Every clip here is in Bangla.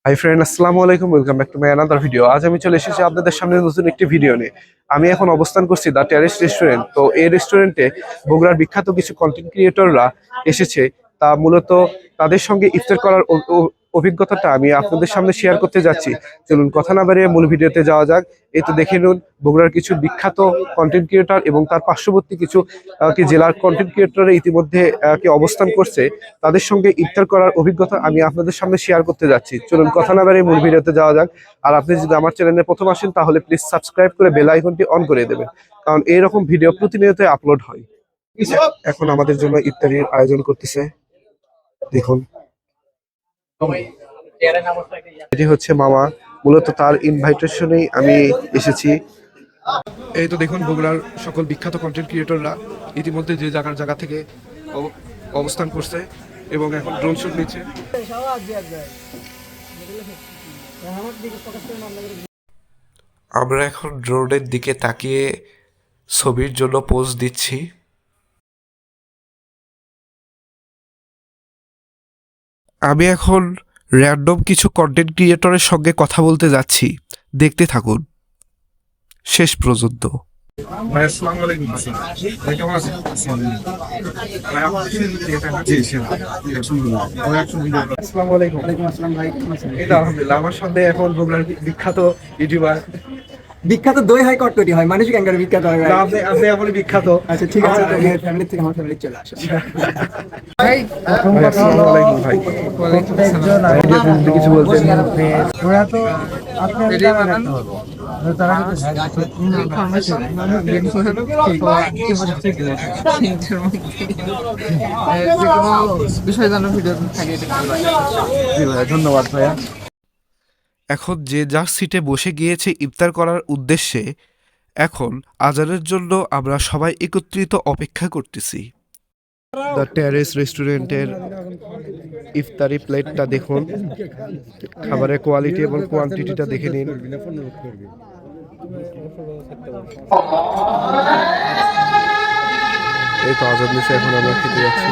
হাই ফ্রেন্ড, আসসালামু আলাইকুম। Welcome back to my another video. আজ আমি চলে এসেছি আপনাদের সামনে নতুন একটি ভিডিও নিয়ে। আমি এখন অবস্থান করছি দ্য টেরেস রেস্টুরেন্ট। তো এই রেস্টুরেন্টে বগুড়ার বিখ্যাত কিছু কন্টেন্ট ক্রিয়েটররা এসেছে। তা মূলত তাদের সঙ্গে ইফতার করার অভিজ্ঞতাটা আমি আপনাদের সামনে শেয়ার করতে যাচ্ছি। চলুন কথা না বাড়িয়ে মূল ভিডিওতে যাওয়া যাক। এই তো দেখে নিন, বগুড়ার কিছু বিখ্যাত কন্টেন্ট ক্রিয়েটর এবং তার পার্শ্ববর্তী কিছু কি জেলার কন্টেন্ট ক্রিয়েটররা ইতিমধ্যে কি অবস্থান করছে, তাদের সঙ্গে ইফতার করার অভিজ্ঞতা আমি আপনাদের সামনে শেয়ার করতে যাচ্ছি। চলুন কথা না বাড়িয়ে মূল ভিডিওতে যাওয়া যাক। আর আপনি যদি আমার চ্যানেলে প্রথম আসেন তাহলে প্লিজ সাবস্ক্রাইব করে বেল আইকনটি অন করে দেবেন, কারণ এইরকম ভিডিও প্রতিনিয়ত আপলোড হয়। এখন আমাদের জন্য ইফতারির আয়োজন করতেছে, দেখুন। এটি হচ্ছে মামা, মূলত তার ইনভাইটেশনেই আমি এসেছি। এই তো দেখুন, বগুড়ার সকল বিখ্যাত কন্টেন্ট ক্রিয়েটররা ইতিমধ্যে যে জায়গা থেকে অবস্থান করছে এবং এখন ড্রোন শুট নিচ্ছে। আমরা এখন ড্রোনের দিকে তাকিয়ে ছবির জন্য পোজ দিচ্ছি। আমি এখন র্যান্ডম কিছু কন্টেন্ট ক্রিয়েটরের সঙ্গে কথা বলতে যাচ্ছি, দেখতে থাকুন শেষ পর্যন্ত। ভাই আসসালামু আলাইকুম। ভাই কেমন আছেন? ভাই আমার জি আসসালামু আলাইকুম। ওয়ালাইকুম আসসালাম ভাই, কেমন আছেন? এই তো আলহামদুলিল্লাহ। আমার সাথে এখন বগুড়ার বিখ্যাত ইউটিউবার, বিখ্যাত দই হয় কটকটি হয়, মানুষ ক্যাঙ্গারু বিখ্যাত হয়। আপনি আপনি এখন বিখ্যাত। আচ্ছা ঠিক আছে, ফ্যামিলি থেকে আমার ফ্যামিলি চলে আসে। ভাই আসসালামু আলাইকুম। ভাই ওয়ালাইকুম আসসালাম। ভাই যদি কিছু বলতেন। ওরা তো আপনার তারা বিষয় জানার ভিডিও থাকে। জি ভাইয়া, ধন্যবাদ ভাইয়া। এখন যে যার সিটে বসে গিয়েছে ইফতার করার উদ্দেশ্যে। এখন আজানের জন্য আমরা সবাই একত্রিত অপেক্ষা করতেছি। দ্য টেরেস রেস্টুরেন্টের ইফতারি প্লেটটা দেখুন, খাবারের কোয়ালিটি এবং কোয়ান্টিটিটা দেখে নিন। এই তো আজান দিছে, এখন আমরা খেতে যাচ্ছি।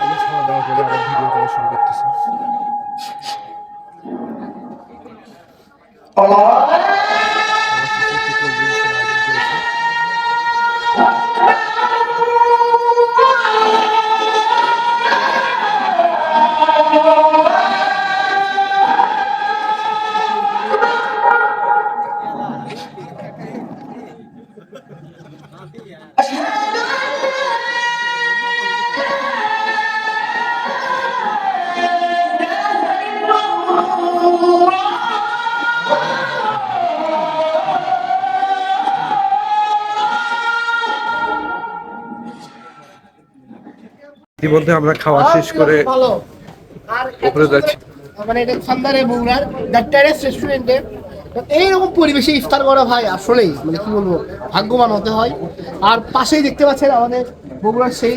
আমি খাওয়া দাওয়া করে আবার ভিডিও করা শুরু করতেছি। আমার শেষে একটু কোল্ড ড্রিঙ্কসের আয়োজন করেছে। ইতিমধ্যে আমরা খাওয়া শেষ করে উপরে যাচ্ছি। মানে এটা খান্দারে বগুড়ার দ্য টেরেস রেস্টুরেন্টে এইরকম পরিবেশে ইফতার করা ভাই আসলেই মানে কি বলবো, ভাগ্যবান হতে হয়। আর পাশেই দেখতে পাচ্ছেন আমাদের বগুড়ার সেই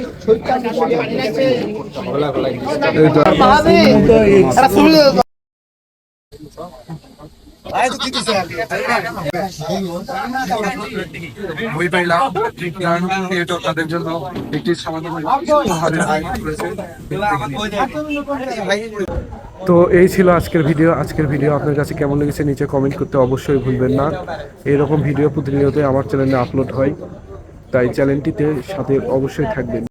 তাদের জন্য একটি তো এই ছিল আজকের ভিডিও। আজকের ভিডিও আপনার কাছে কেমন লেগেছে নিচে কমেন্ট করতে অবশ্যই ভুলবেন না। এরকম ভিডিও প্রতিনিয়ত আমার চ্যানেলে আপলোড হয়, তাই চ্যানেলটিতে সাথে অবশ্যই থাকবেন।